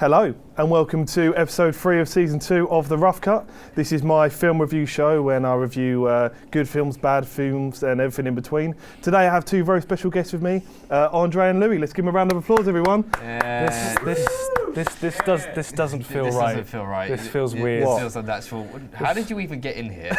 Hello and welcome to episode 3 of season 2 of The Rough Cut. This is my film review show when I review good films, bad films and everything in between. Today I have two very special guests with me, Andre and Louis. Let's give them a round of applause, everyone. This doesn't feel right. Doesn't feel right. This feels weird. It feels unnatural. How did you even get in here?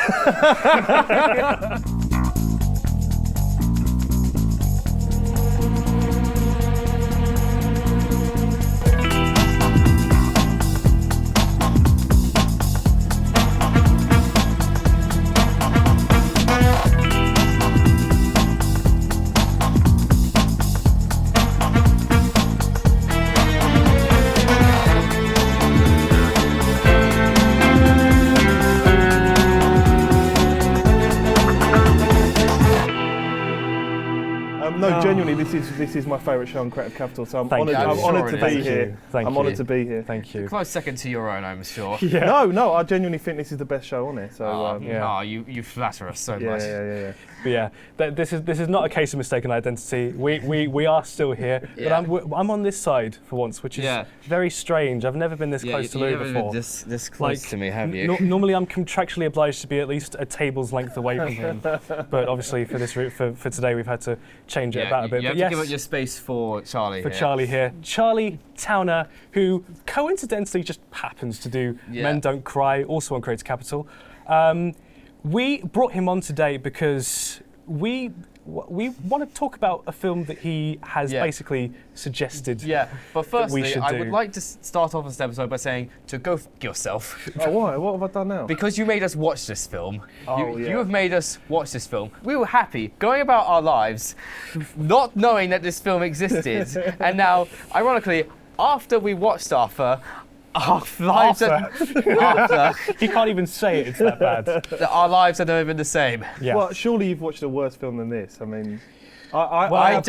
No, genuinely, this is my favourite show on Creative Capital, so I'm honoured to be here. I'm honoured to be here. Thank you. Close second to your own, I'm sure. Yeah. No, I genuinely think this is the best show on it. So you flatter us so much. Yeah. But yeah, this is not a case of mistaken identity. We are still here, but I'm on this side for once, which is very strange. I've never been this close to Louis before. This close to me, have you? Normally, I'm contractually obliged to be at least a table's length away from him, but obviously for today, we've had to change it about a bit. You have to give up your space for Charlie. Charlie here, Charlie Towner, who coincidentally just happens to do Men Don't Cry, also on Creative Capital. We brought him on today because we want to talk about a film that he has basically suggested. Yeah, but firstly, I do. would like to start off this episode by saying to go f*** yourself. Oh, why? What have I done now? Because you made us watch this film. Oh, You have made us watch this film. We were happy, going about our lives, not knowing that this film existed. And now, ironically, after we watched Arthur, our lives after He can't even say it, it's that bad. our lives have never been the same. Yeah. Well, surely you've watched a worse film than this. I mean, I have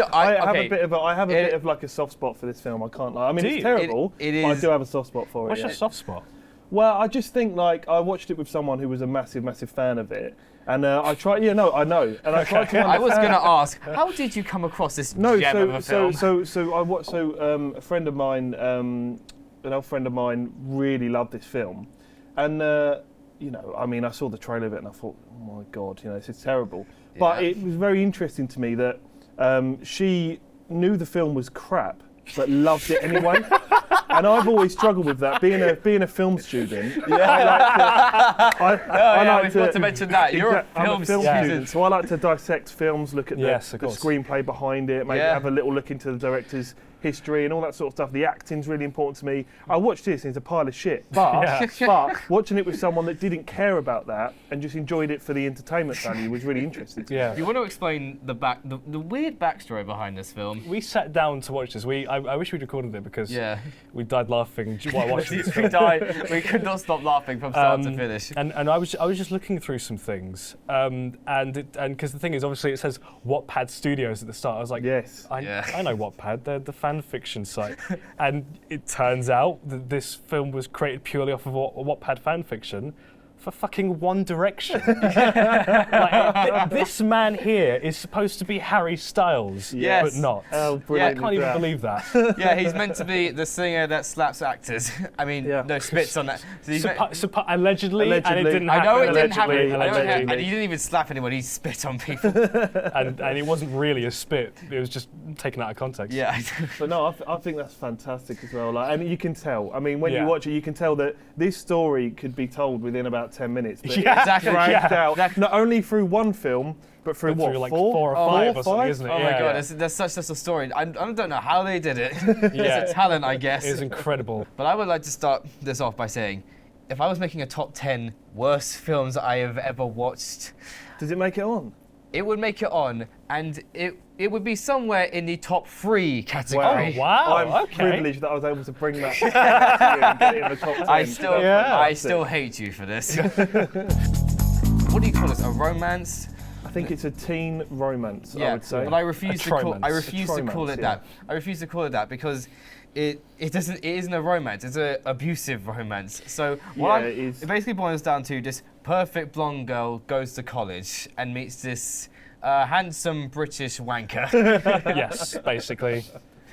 a bit of like a soft spot for this film. I can't lie. I mean, it's terrible. It but is. I do have a soft spot for it. What's your soft spot? Well, I just think like I watched it with someone who was a massive fan of it, and I tried. Yeah, no, I know, and I tried to. I was going to ask, how did you come across this gem of a film? A friend of mine. An old friend of mine really loved this film, and I mean, I saw the trailer of it and I thought, oh my god, this is terrible. Yeah. But it was very interesting to me that she knew the film was crap, but loved it anyway. And I've always struggled with that. Being a film student, I like to mention that you're a film student, so I like to dissect films, look at the screenplay behind it, maybe have a little look into the director's history and all that sort of stuff. The acting's really important to me. I watched this and it's a pile of shit, but watching it with someone that didn't care about that and just enjoyed it for the entertainment value was really interesting. Yeah. You want to explain the weird backstory behind this film? We sat down to watch this. I wish we'd recorded it because we died laughing while watching this film. We could not stop laughing from start to finish. And I was just looking through some things, and because the thing is, obviously it says Wattpad Studios at the start. I was like, I know Wattpad. They're the fan fiction site, and it turns out that this film was created purely off of Wattpad fan fiction for fucking One Direction. This man here is supposed to be Harry Styles, but not. Oh, I can't even believe that. Yeah, he's meant to be the singer that slaps actors. I mean, no, spits on that. Allegedly, and it didn't happen. I know it didn't happen. Allegedly. And he didn't even slap anyone, he spit on people. and it wasn't really a spit, it was just taken out of context. Yeah. But no, I think that's fantastic as well. And you can tell. I mean, when you watch it, you can tell that this story could be told within about 10 minutes. But exactly. Out, not only through one film, but through like four or five or something, isn't it? Oh my god, there's such a story. I don't know how they did it. It's a talent, I guess. It's incredible. But I would like to start this off by saying, if I was making a top 10 worst films I have ever watched... Does it make it on? It would make it on, and it would be somewhere in the top 3 category. Wow. I'm privileged that I was able to bring that to you and get it in the top 10. I still hate you for this. What do you call this? A romance? I think it's a teen romance, I would say. But I refuse to call it that. I refuse to call it that because it isn't a romance. It's an abusive romance. So it basically boils down to this perfect blonde girl goes to college and meets this handsome British wanker. Yes, basically.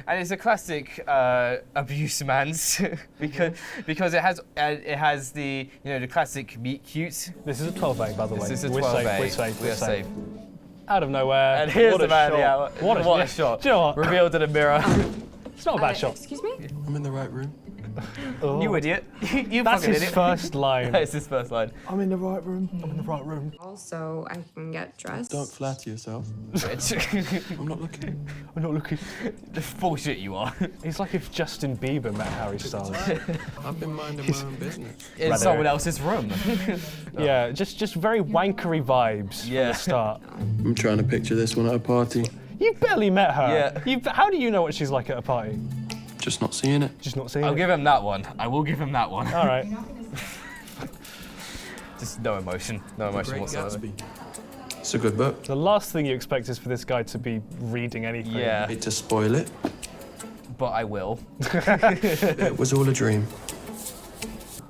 And it's a classic abuse man's because it has the the classic meet cute. This is a 12A, by the way. This is a 12A. We're safe. Out of nowhere. And here's the man. Yeah, what a shot. Do you know what? Revealed in a mirror. It's not a bad shot. Excuse me? I'm in the right room. You idiot. You That's fucking his idiot. first line. That's his first line. I'm in the right room. I'm in the right room. Also, I can get dressed. Don't flatter yourself. Bitch. I'm not looking. I'm not looking. Bullshit you are. It's like if Justin Bieber met Harry Styles. I've been minding my own business. In someone else's room. Yeah, just very wankery vibes from the start. I'm trying to picture this one at a party. You barely met her. Yeah. How do you know what she's like at a party? Just not seeing it. Just not seeing I'll it. give him that one. I will give him that one. All right. Just no emotion. No emotion Great whatsoever. Gatsby. It's a good book. The last thing you expect is for this guy to be reading anything. Yeah, Hate to spoil it. but I will. It was all a dream.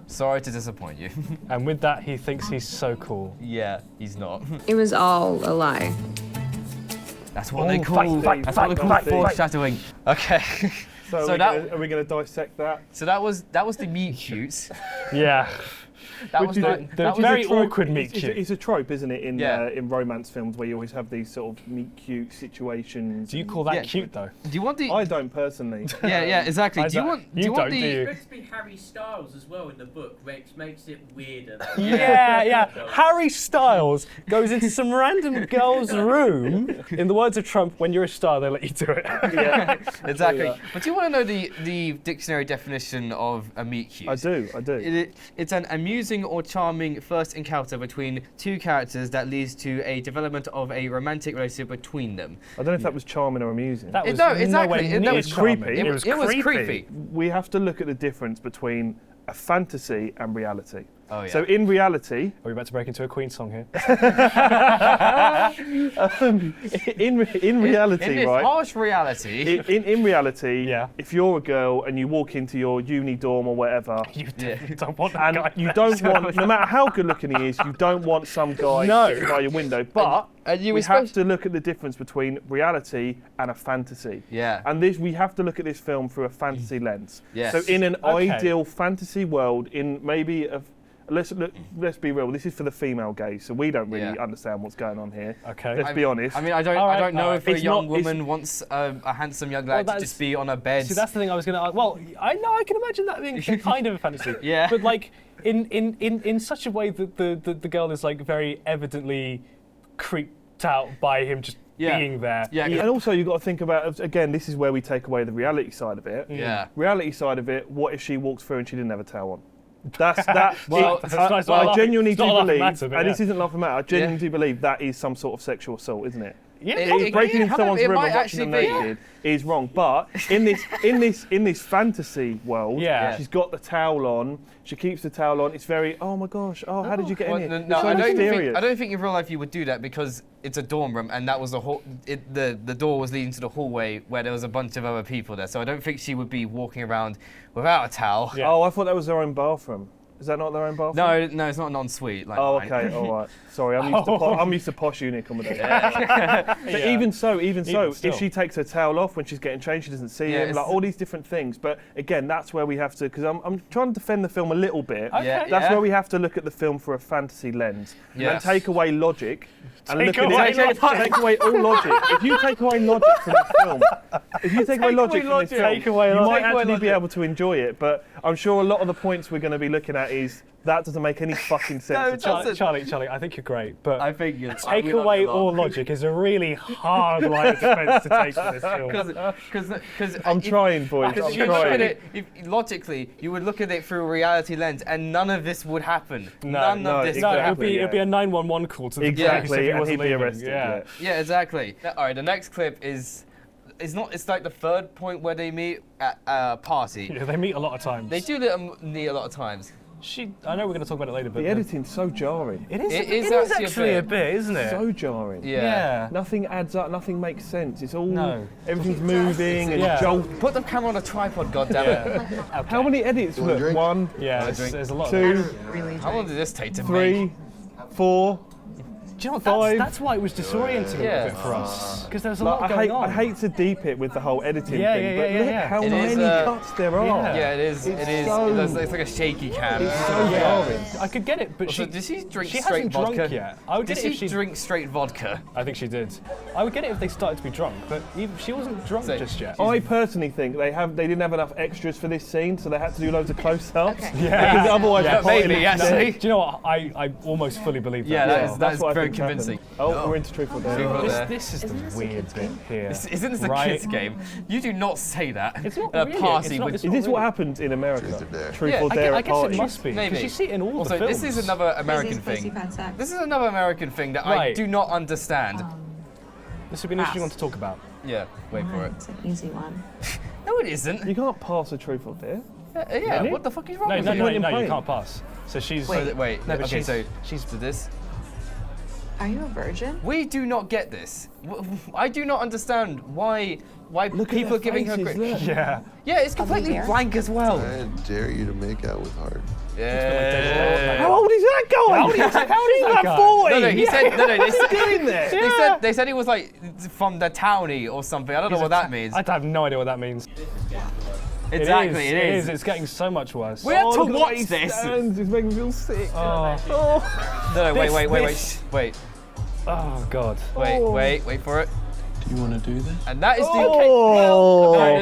Sorry to disappoint you. And with that, he thinks he's so cool. Yeah, he's not. It was all a lie. That's what they call foreshadowing. Okay. So are we going to dissect that? So that was the meet cute. Yeah. That was the very awkward meet cute. It's a trope, isn't it, in Yeah. In romance films where you always have these sort of meet cute situations. Do you call that Yeah. cute though? Do you want the? I don't personally. Yeah, exactly. I Do you don't- want? you do you want don't, the? do you? It's supposed to be Harry Styles as well in the book, which makes it weirder. Yeah. Harry Styles goes into some random girl's room. In the words of Trump, when you're a star, they let you do it. Yeah, exactly. But do you want to know the dictionary definition of a meet cute? I do. It's an amusing or charming first encounter between two characters that leads to a development of a romantic relationship between them. I don't know if that was charming or amusing. That was No, exactly. nowhere That near was charming. creepy. It was It was creepy. We have to look at the difference between a fantasy and reality. Oh yeah. So in reality, Are we about to break into a Queen song here? in reality, in this right? harsh reality. In reality, Yeah. if you're a girl and you walk into your uni dorm or whatever, You Yeah. don't want that and guy. you don't want, no matter how good looking he is, you don't want some guy No. sitting by your window. But and you we were have supposed- to look at the difference between reality and a fantasy. Yeah. And we have to look at this film through a fantasy lens. Yes. So in an Okay. ideal fantasy world, in maybe let's be real. This is for the female gaze, so we don't really Yeah. understand what's going on here. Okay. Let's be honest. I mean, I don't Alright, know if a It's young not- it's- woman wants a handsome young lad to that's- just be on a bed. See, that's the thing I was going to ask. Well, I know, I can imagine that being kind of a fantasy. Yeah. But like, in such a way that the girl is like very evidently creeped out by him just Yeah. being there. Yeah. And also you've got to think about, again, this is where we take away the reality side of it. Yeah. Reality side of it, what if she walks through and she didn't have a towel on? That's that. Well, that's nice. I genuinely It's do not a laughing believe, matter, but and yeah. this isn't laughing matter. I genuinely Yeah. do believe that is some sort of sexual assault, isn't it? Yeah. Breaking into someone's it room might and watching them actually be. naked is wrong. But in this fantasy world, Yeah. she's got the towel on. She keeps the towel on. It's very, oh my gosh, oh how did you get Well, in here? no, It's so I mysterious. don't think in real life you would do that because it's a dorm room and that was the door was leading to the hallway where there was a bunch of other people there. So I don't think she would be walking around without a towel. Yeah. Oh, I thought that was their own bathroom. Is that not their own bathroom? No, it's not non-suite. Like Oh, mine. okay, all right. Sorry, I'm used to posh uni accommodation. But Yeah. even so, still. if she takes her towel off when she's getting changed, she doesn't see Yeah, him. it's- Like all these different things. But again, that's where we have to, because I'm trying to defend the film a little bit. Okay. Yeah, That's yeah. where we have to look at the film through a fantasy lens Yes. and take away logic and Take look at away it. logic. Take away all logic. If you take away logic from the film, if you take away logic from this film, Take away you logic. might Take away actually be logic. able to enjoy it. But I'm sure a lot of the points we're going to be looking at is that doesn't make any fucking sense. No, at all. Charlie, I think you're great, but I think it's take away all logic is a really hard line of defence to take for this film. Because I'm trying, boys. Because I'm if you look at trying. it, logically, you would look at it through a reality lens, and none of this would happen. No, None of this No, would it'd happen. be a 911 call to the police if Exactly, he and wasn't he'd be leaving. arrested. Yeah. Yeah, exactly. All right, the next clip is it's like the third point where they meet at a party. Yeah, they meet a lot of times. They do meet a lot of times. I know we're going to talk about it later, but The editing's so jarring. it is It is actually actually a bit, isn't it? So jarring. Yeah. Nothing adds up. Nothing makes sense. It's all. No. Everything's moving and Yeah. jolt. Put the camera on a tripod, goddammit. Yeah. How many edits? wanna Look, drink? 1, Yeah, drink. there's a lot of 2, Really How long did this take to make? 3, 4. you know what? That's why it was disorienting a bit for us. Because there's a lot going on. I hate to deep it with the whole editing thing, but look at how many cuts there are. Yeah, it is. It's like a shaky cam. It's so jarring. I could get it, but does she drink she straight hasn't vodka? drunk yet. I would Did get it if she drink straight vodka? I think she did. I would get it if they started to be drunk, but she wasn't drunk just yet. I personally think they didn't have enough extras for this scene, so they had to do loads of close-ups. Okay. Yeah. Because otherwise, maybe actually. Do you know what? I almost fully believe that. Yeah, that's what I very think convincing. Oh, we're into Truth or Dare. This is the weird bit here. Isn't this a kids game? You do not say that. It's not a really. party. Is this what happens in America? Truth or Dare I guess it must be. Maybe. Because you see it in all also, the films. this is another American thing. This is another American thing that I do not understand. This would be an interesting one to talk about. Yeah, wait for it. It's an easy one. No, it isn't. You can't pass a Truth or Dare. Yeah, what the fuck is wrong with you? No, you can't pass. So she's... Wait. No, but okay, so she's to this. Are you a virgin? We do not get this. I do not understand why people are giving her faces, Yeah, it's completely blank as well. I dare you to make out with Hart. Yeah. How old is that guy? How old is that 40? No, he said. No, they said doing this. They said he was like from the townie or something. I don't know what that means. I have no idea what that means. Exactly, it is. It's getting so much worse. We have to watch this. It's making me feel sick. No, wait. Oh God. Wait for it. Do you want to do this? And that is the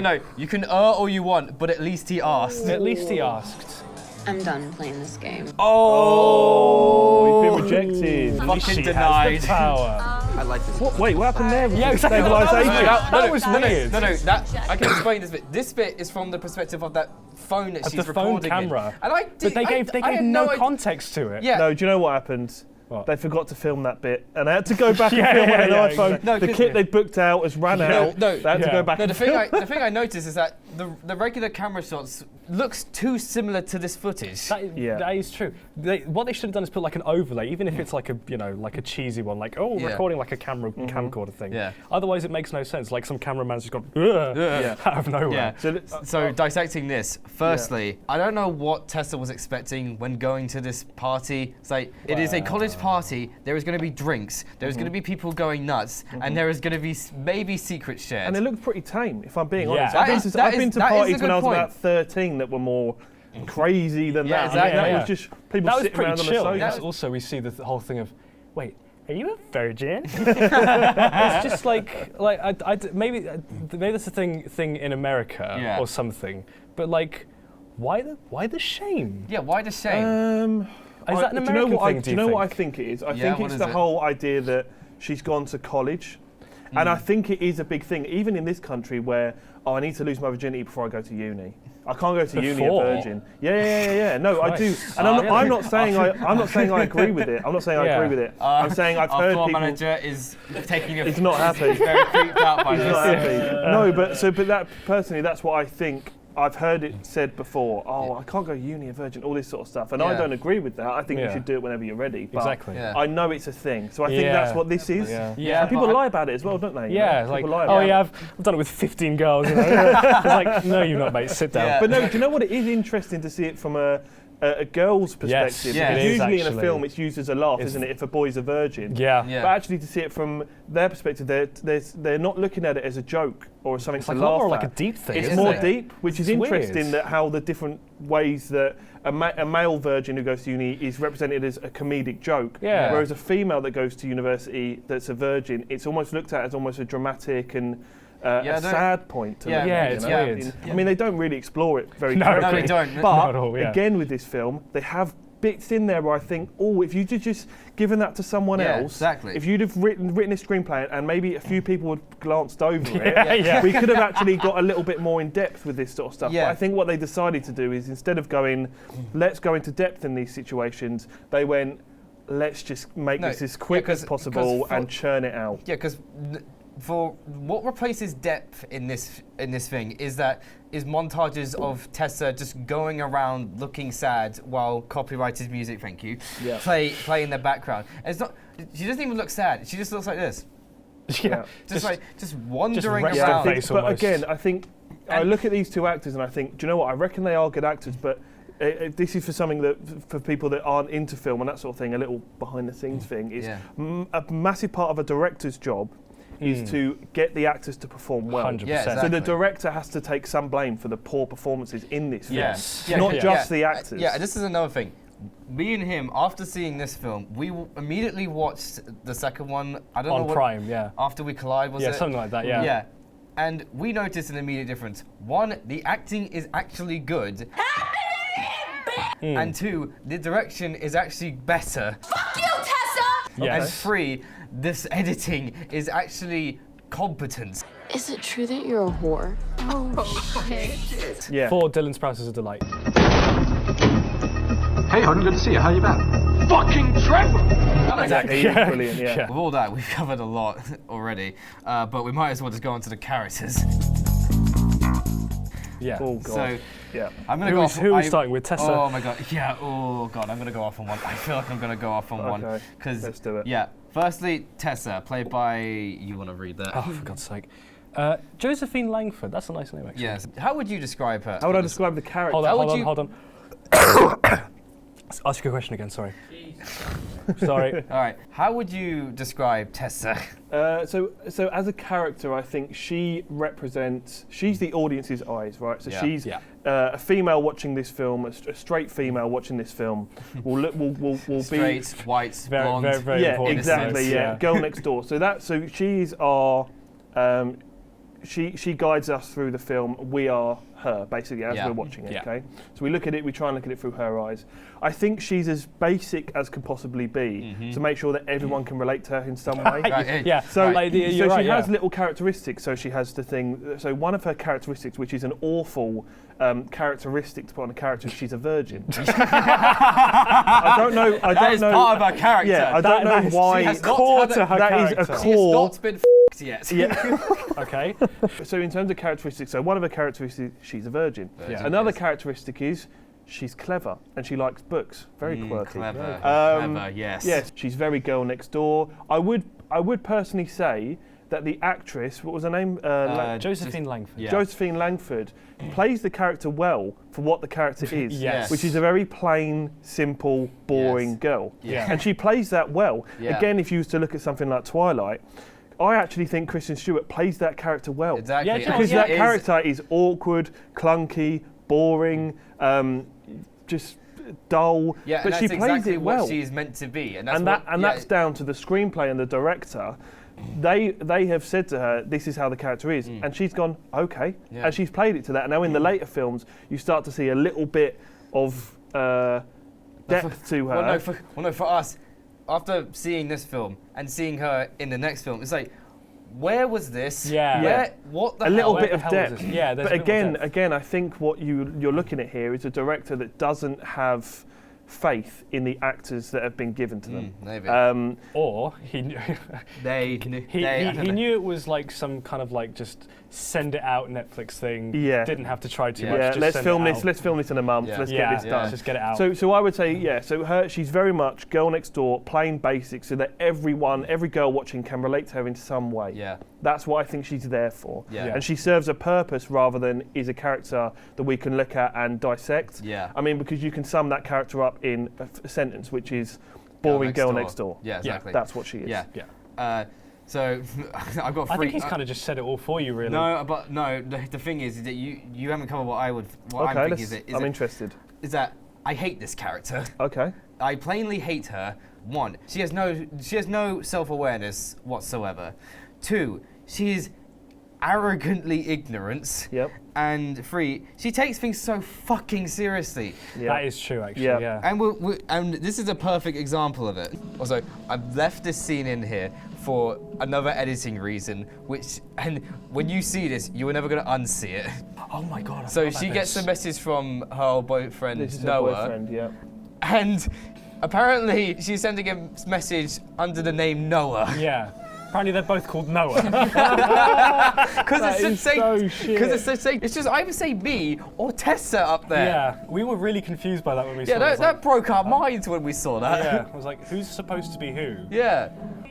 No. You can all you want, but at least he asked. At least he asked. I'm done playing this game. Oh, he's been rejected. Fucking denied. Has the power. I like this. Wait, what happened there? Yeah, exactly. Stabilisation. That was weird. No, I can explain this bit. This bit is from the perspective of that phone that she's recording the phone camera. In. And but they gave no context to it. Yeah. No, do you know what happened? What? They forgot to film that bit, and they had to go back and film on an iPhone. Exactly. No, the kit they booked out has run out. They had to go back. No, and the thing I noticed is that the regular camera shots looks too similar to this footage. That is true. What they should have done is put like an overlay, even if it's like a cheesy one, like recording like a camcorder thing. Yeah. Otherwise, it makes no sense. Like some cameraman's just gone out of nowhere. Yeah. So dissecting this, firstly, I don't know what Tessa was expecting when going to this party. It's like it is a college party. There is going to be drinks. There is going to be people going nuts, and there is going to be maybe secrets shared. And they looked pretty tame, if I'm being Yeah. honest. I've been to parties when I was about 13 that were more crazy than that. Exactly. That was just people sitting around on the sofa. Also, we see the whole thing of, wait, are you a virgin? It's just like maybe that's a thing in America or something. But like, why the shame? Yeah, why the shame? Is that an American thing? Do you know what I think it is? I think it's the whole idea that she's gone to college. And I think it is a big thing, even in this country where, I need to lose my virginity before I go to uni. I can't go to uni a virgin. Yeah. No, Christ. I do. And I'm not saying I agree with it. I'm not saying I agree with it. I'm saying I've heard people. Our manager is taking it. He's not happy. He's very creeped out by this. He's not happy. No, but that personally, that's what I think. I've heard it said before, I can't go uni a virgin, all this sort of stuff. And I don't agree with that. I think you should do it whenever you're ready. But exactly. I know it's a thing. So I think that's what this is. Yeah. And people lie about it as well, don't they? Yeah, like, I've done it with 15 girls. You know? It's like, no, you're not, mate, sit down. Yeah. But no, do you know what? It is interesting to see it from a girl's perspective. Yes, usually in a film it's used as a laugh, isn't it, if a boy's a virgin? Yeah. But actually to see it from their perspective, they're not looking at it as a joke or something it's to like laugh more at. like a deep thing. It's more deep, which is interesting that how the different ways that a male virgin who goes to uni is represented as a comedic joke, whereas a female that goes to university that's a virgin, it's almost looked at as almost a dramatic and a sad point to look at. It's weird. I mean, they don't really explore it very No, carefully. they don't. But Not at all, again, with this film, they have bits in there where I think, if you'd just given that to someone else, if you'd have written a screenplay and maybe a few people had glanced over it, we could have actually got a little bit more in depth with this sort of stuff. But I think what they decided to do is instead of going, let's go into depth in these situations, they went, let's just make this as quick as possible and churn it out. Yeah, because for what replaces depth in this thing is montages of Tessa just going around looking sad while copyrighted music, thank you, play in the background. And it's not. She doesn't even look sad. She just looks like this. Yeah, just wandering around. But again, I think I look at these two actors and I think, do you know what? I reckon they are good actors, but this is for something that, for people that aren't into film and that sort of thing, a little behind-the-scenes thing, is a massive part of a director's job is to get the actors to perform well. 100%. Yeah, exactly. So the director has to take some blame for the poor performances in this film, Yes. not just the actors. Yeah, this is another thing. Me and him, after seeing this film, we immediately watched the second one. I don't know what. On Prime, yeah. After We Collide, was it? Yeah, something like that, yeah. Yeah. And we noticed an immediate difference. One, the acting is actually good. And two, the direction is actually better. Fuck you, Tessa! Yes. And three, this editing is actually competent. Is it true that you're a whore? Oh, shit. Yeah. For Dylan Sprouse is a delight. Hey, hon, good to see you. How you been? Fucking Trevor! Exactly. Yeah. Brilliant. Yeah. With all that, we've covered a lot already, but we might as well just go on to the characters. Yeah. Oh god. So, yeah. I'm gonna go off. Who are we starting with? Tessa? Oh my god. Yeah. Oh god. I'm gonna go off on one. I feel like I'm gonna go off on one Okay. because Let's do it. Yeah. Firstly, Tessa, played by. You want to read that? Oh, for God's sake. Josephine Langford. That's a nice name, actually. Yes. How would you describe her? How would I describe the character? Hold on. Ask your question again, sorry. Sorry. All right. How would you describe Tessa? So as a character, I think she's the audience's eyes, right? So she's a female watching this film, a straight female watching this film. Will be straight, white, blonde. Very yeah, important. exactly. Yeah, girl next door. So she's our. She guides us through the film. We are her, basically, as we're watching it, okay? So we try and look at it through her eyes. I think she's as basic as can possibly be to make sure that everyone can relate to her in some way. Yeah, So, she has little characteristics. So she has the thing, so one of her characteristics, which is an awful characteristic to put on a character, is she's a virgin. I don't know. That is part of her character. Yeah, I don't know why. That is core to her character. That is a core. She's not been f***ed yet. Yeah. Okay. So in terms of characteristics, so one of her characteristics, she's a virgin. Another characteristic is she's clever and she likes books. Very quirky. Clever. Clever, yes. Yes, she's very girl next door. I would personally say that the actress, what was her name? Josephine Langford. Yeah. Josephine Langford plays the character well for what the character is, Yes. which is a very plain, simple, boring girl. Yeah. And she plays that well. Yeah. Again, if you was to look at something like Twilight, I actually think Kristen Stewart plays that character well. Exactly. Yeah, Because that character is awkward, clunky, boring, just dull, Yeah, but and she that's plays exactly it well. what she's meant to be, and that's That's down to the screenplay and the director. They have said to her, this is how the character is, and she's gone, okay, and she's played it to that. And now in the later films, you start to see a little bit of depth to her. Well, no, for us, after seeing this film and seeing her in the next film, it's like, where was this? Yeah. What the a hell? little Where bit the of hell depth. was this? Yeah, there's but a bit more depth. again, I think what you're looking at here is a director that doesn't have faith in the actors that have been given to them. Maybe. Or he knew he knew it was like some kind of like just send it out Netflix thing. Yeah. Didn't have to try too much. Yeah, Just let's send film it this. out. Let's film this in a month. Let's get this done. Just get it out. So I would say, so she's very much girl next door, plain basic, so that every girl watching can relate to her in some way. Yeah. That's what I think she's there for. Yeah. And she serves a purpose rather than is a character that we can look at and dissect. Yeah. I mean, because you can sum that character up in a sentence, which is boring girl next door. Yeah, exactly. That's what she is. Yeah. So I've got three. I think he's kind of just said it all for you, really. No, but no. The thing is that you haven't covered what I'm thinking. I'm interested. Is that I hate this character. Okay. I plainly hate her. One, she has no self-awareness whatsoever. Two, she is arrogantly ignorant. Yep. And three, she takes things so fucking seriously. That is true, actually. Yeah. Yeah. And this is a perfect example of it. Also, I've left this scene in here for another editing reason, and when you see this, you are never going to unsee it. Oh my God. So she gets a message from her boyfriend, This is Noah. her boyfriend, yeah. And apparently she's sending a message under the name Noah. Yeah. Apparently they're both called Noah. Because it's so shit. it's just either say me or Tessa up there. Yeah, we were really confused by that when we saw it. Yeah, that broke our minds when we saw that. Yeah, I was like, who's supposed to be who? Yeah.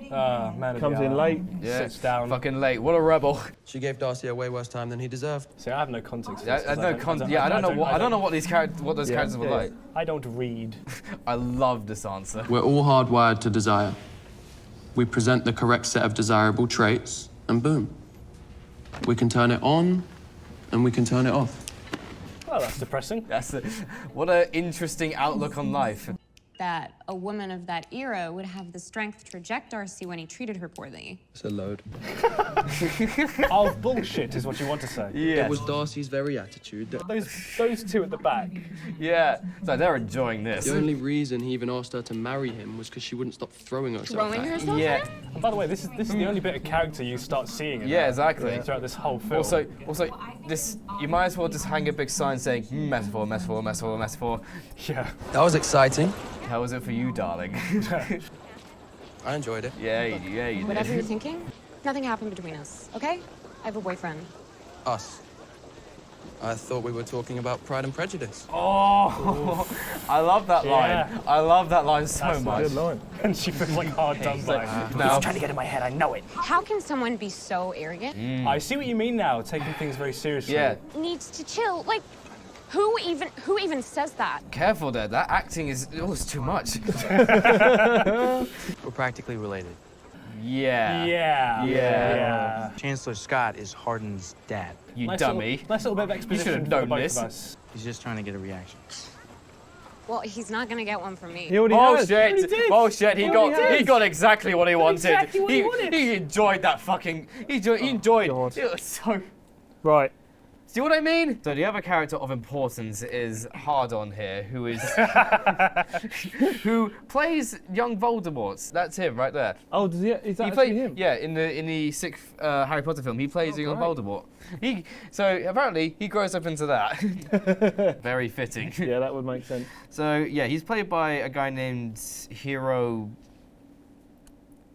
Man of Comes the in hour. late. Yeah. Sits down. Fucking late. What a rebel. She gave Darcy a way worse time than he deserved. See, I have no context. For I this 'cause I don't know what these characters were like. I don't read. I love this answer. We're all hardwired to desire. We present the correct set of desirable traits, and boom. We can turn it on, and we can turn it off. Well, that's depressing. What an interesting outlook on life. That a woman of that era would have the strength to reject Darcy when he treated her poorly. It's a load. Oh, bullshit is what you want to say. Yeah. It was Darcy's very attitude that... Those two at the back. Yeah. So they're enjoying this. The only reason he even asked her to marry him was because she wouldn't stop throwing herself at him. Yeah. And by the way, this is the only bit of character you start seeing in Yeah, exactly. throughout this whole film. Also, this you might as well just hang a big sign saying metaphor, metaphor, metaphor, metaphor. Yeah. That was exciting. How was it for you, darling? I enjoyed it. Yeah, you did. Whatever you're thinking, nothing happened between us, okay? I have a boyfriend. Us. I thought we were talking about Pride and Prejudice. Oh, I love that line. I love that line so That's much. Good line. And she feels like hard done by. No. Trying to get in my head, I know it. How can someone be so arrogant? I see what you mean now, taking things very seriously. Yeah. Needs to chill. Like, who even says that? Careful there. That acting is too much. We're practically related. Yeah. Yeah. Chancellor Scott is Hardin's dad. You Nice dummy. Nice little bit of exposition for the known both this. of us. He's just trying to get a reaction. Well, he's not gonna get one from me. He already Oh has. shit! Oh shit! He got exactly what he wanted. Exactly what he wanted. He enjoyed that fucking. He enjoyed. God. It was so. Right. See what I mean? So the other character of importance is Hardon here, who is who plays young Voldemort. That's him right there. Oh, does he? Is that He actually played him? Yeah, in the sixth Harry Potter film, he plays young Voldemort. So apparently he grows up into that. Very fitting. Yeah, that would make sense. So yeah, he's played by a guy named Hero.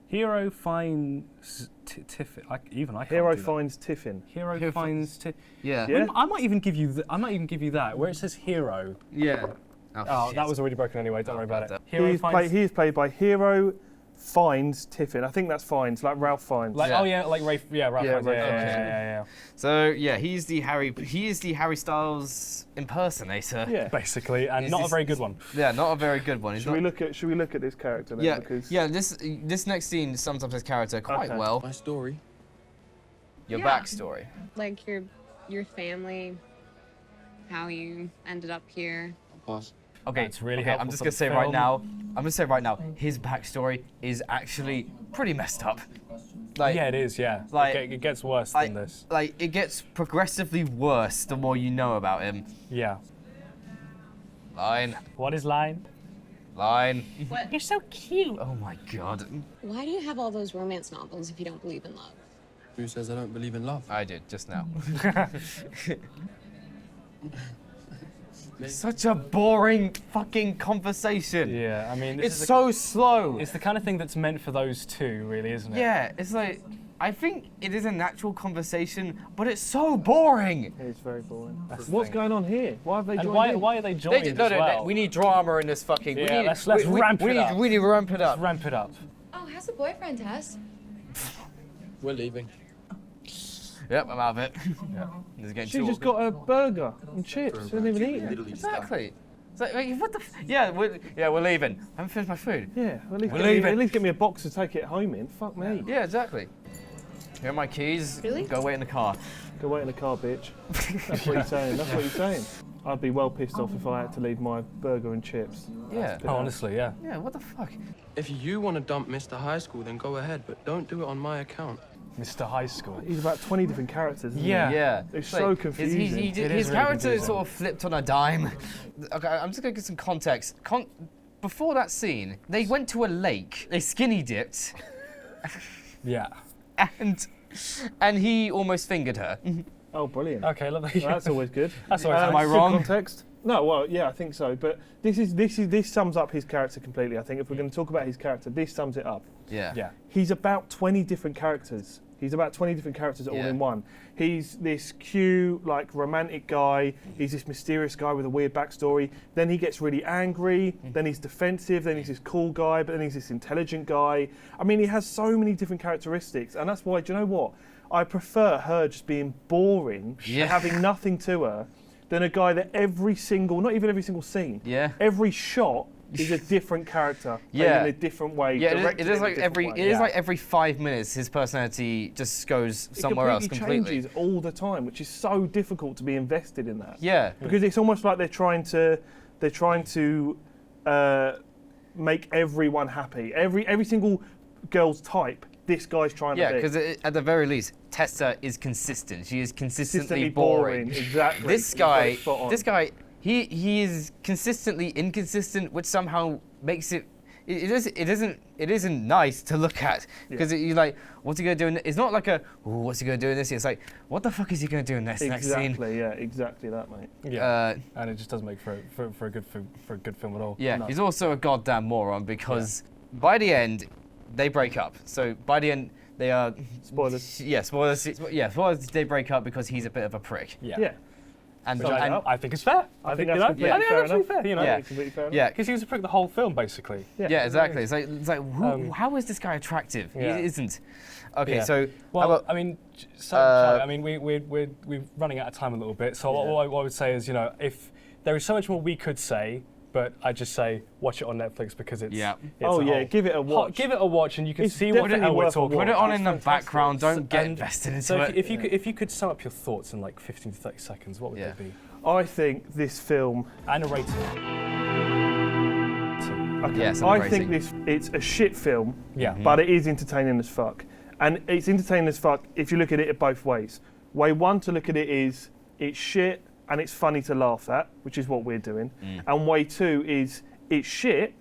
Hero finds Tiffin. I can't Hero do that. finds Tiffin. Hero finds Tiffin. Yeah. Yeah. I might even give you. I might even give you that where it says hero. Yeah. Oh, shit. that was already broken anyway. Don't worry about it. He is played by Hero finds Tiffin. I think that's Fiennes, like Ralph Fiennes. Like, Yeah. Oh yeah, like Rafe. Yeah, Ralph. Yeah, Fiennes, Ralph yeah. So yeah, he's the Harry Styles impersonator. Yeah. Basically, and not a very good one. Yeah, not a very good one. Should we look at this character then? Yeah, Because yeah. This next scene sums up his character quite Okay. well. My story. Your Yeah. backstory. Like your family, how you ended up here. Pass. Okay, That's really okay, I'm helpful just for gonna the say right film. now. I'm gonna say right now, his backstory is actually pretty messed up. Like, Yeah, it is. Yeah, like- it gets worse like, than this. like it gets progressively worse the more you know about him. Yeah. Line, What is line? line. What? You're so cute. Oh my god. Why do you have all those romance novels if you don't believe in love? Who says I don't believe in love? I did just now. Such a boring fucking conversation. Yeah, I mean, It's so slow. It's the kind of thing that's meant for those two, really, isn't it? Yeah, it's like, I think it is a natural conversation, but it's so boring. it's very boring. That's the What's thing. going on here? Why have they And joined in? why are they joined as well? We need drama in this fucking. Yeah, let's ramp it up. We need to ramp it up. ramp it up. Oh, how's the boyfriend, Tess? We're leaving. Yep, I'm out of it. Yeah. This is getting She too just awkward. got a burger and chips. She didn't even eat it. Literally just that. Exactly. It's like, wait, what the? Yeah, we're leaving. I haven't finished my food. Yeah, at least, We're get me, leaving. at least get me a box to take it home in. Fuck me. Yeah, exactly. Here are my keys. Really? Go wait in the car. Go wait in the car, bitch. That's what he's saying. That's what he's saying. I'd be well pissed off if I had to leave my burger and chips. Yeah. Oh, honestly, yeah. Yeah. What the fuck? If you want to dump Mr. High School, then go ahead, but don't do it on my account. Mr. High School. He's about 20 different characters. Isn't Yeah. He? Yeah. It's so confusing. It is His really character confusing. sort of flipped on a dime. Okay, I'm just gonna get some context. Before that scene, they went to a lake. They skinny dipped, Yeah. and he almost fingered her. Oh, brilliant. Okay, lovely. Well, that's always good. That's always Am I Good wrong? Context? No, well, yeah, I think so. But this sums up his character completely. I think if we're going to talk about his character, this sums it up. Yeah. Yeah. He's about 20 different characters. He's about 20 different characters all in one. He's this cute, like, romantic guy. He's this mysterious guy with a weird backstory. Then he gets really angry. Then he's defensive. Then he's this cool guy. But then he's this intelligent guy. I mean, he has so many different characteristics. And that's why, do you know what? I prefer her just being boring and having nothing to her than a guy that every single, not even every single scene, every shot is a different character in a different way. Yeah, it is like every 5 minutes his personality just goes somewhere else completely. It changes all the time, which is so difficult to be invested in that. Yeah, because it's almost like they're trying to make everyone happy. Every single girl's type. This guy's trying to be. Yeah, because at the very least, Tessa is consistent. She is consistently boring. Exactly. This guy, he is consistently inconsistent, which somehow makes it. It isn't nice to look at because you're like, what's he gonna do? It's not like what's he gonna do in this? It's like, what the fuck is he gonna do in this next scene? Exactly. Yeah. Exactly that, mate. Yeah. And it just doesn't make for a good film at all. Yeah. No. He's also a goddamn moron because by the end. They break up. So by the end, they are spoilers. Yeah, spoilers. Yeah, spoilers. They break up because he's a bit of a prick. Yeah. And I think it's fair. I think that's absolutely fair. You know, completely fair enough. Yeah, because he was a prick the whole film, basically. Yeah, exactly. It's like how is this guy attractive? He isn't. Okay, so I mean, Charlie, I mean, we're running out of time a little bit. So what I would say is, you know, if there is so much more we could say. But I just say watch it on Netflix because it's give it a watch. Give it a watch and you can see what the hell we're talking about. Put it on in the background. Don't get invested into it. So if you could sum up your thoughts in like 15 to 30 seconds, what would they be? I think this film and a rating. Okay. Yes, I think it's a shit film. Yeah. But it is entertaining as fuck, and it's entertaining as fuck if you look at it both ways. Way one to look at it is it's shit. And it's funny to laugh at, which is what we're doing. And way two is it's shit,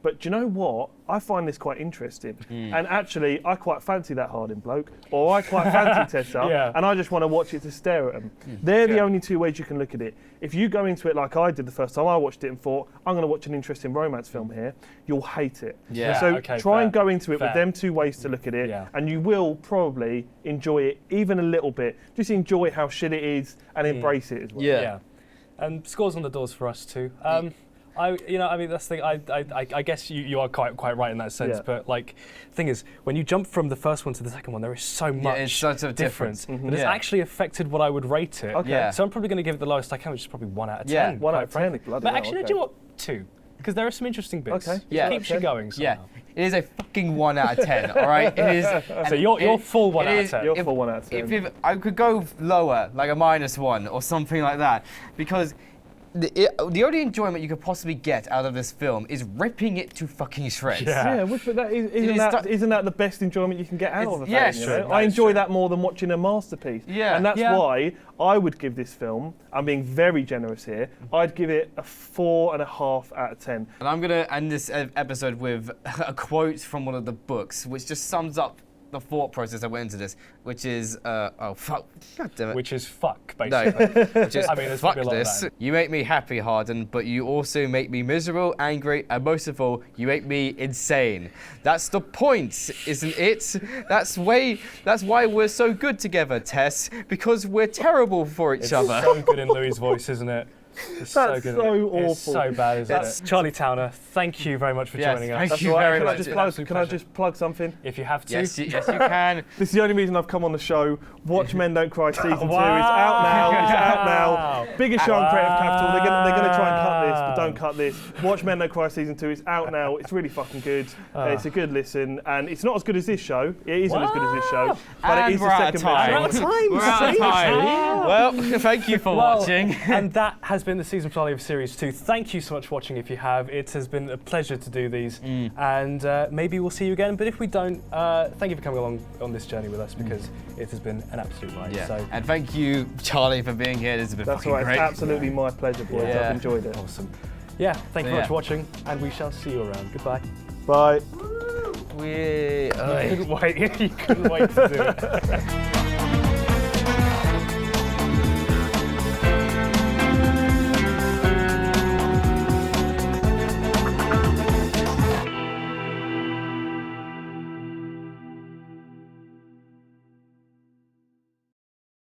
but do you know what? I find this quite interesting. And actually, I quite fancy that Harding bloke, or I quite fancy Tessa, and I just want to watch it to stare at them. They're the only two ways you can look at it. If you go into it like I did the first time I watched it and thought, I'm going to watch an interesting romance film here, you'll hate it. So try and go into it with them two ways to look at it, and you will probably enjoy it even a little bit. Just enjoy how shit it is and embrace it as well. Yeah. And scores on the doors for us too. I mean, that's the thing. I guess you are quite right in that sense. But like, the thing is, when you jump from the first one to the second one, there is so much it's such a difference. But it's actually affected what I would rate it. So I'm probably going to give it the lowest I can, which is probably 1 out of 10. Yeah, 1 out of 10. But actually, do you know what? 2. Because there are some interesting bits. Okay. It keeps you going somehow. It is a fucking 1 out of 10, all right? It is. So you're full 1 out of 10. You're full 1 out of 10. If I could go lower, like a -1 or something like that, because the only enjoyment you could possibly get out of this film is ripping it to fucking shreds. But isn't that the best enjoyment you can get out of a film? Yeah, sure. I enjoy that more than watching a masterpiece. Yeah. And that's why I would give this film, I'm being very generous here, I'd give it a 4.5 out of 10. And I'm going to end this episode with a quote from one of the books, which just sums up the thought process that went into this, which is, fuck, God damn it. Which is fuck, basically. No, which is, I mean, fuck this. You make me happy, Hardin, but you also make me miserable, angry, and most of all, you make me insane. That's the point, isn't it? That's why we're so good together, Tess, because we're terrible for each other. It's so good in Louis' voice, isn't it? It's That's so awful. It's so bad, isn't it? Charlie Towner, thank you very much for joining us. Thank you very much. Can I just plug something? If you have to. Yes, you can. This is the only reason I've come on the show. Watch Men Don't Cry season 2. It's out now. It's out now. Biggest show on Creative Capital. They're going to try and cut this, but don't cut this. Watch Men Don't Cry season 2. It's out now. It's really fucking good. It's a good listen, and it's not as good as this show. It isn't as good as this show, but and it is the second best. We're out of time. Well, thank you for watching. And that has been the season finale of Series 2. Thank you so much for watching if you have. It has been a pleasure to do these, and maybe we'll see you again, but if we don't, thank you for coming along on this journey with us, because it has been an absolute ride. Yeah. So. And thank you, Charlie, for being here. This has been fucking great. It's absolutely my pleasure, boys. I've enjoyed it. Awesome. Yeah, thank you very much for watching, and we shall see you around. Goodbye. Bye. You couldn't wait. You couldn't wait to do it.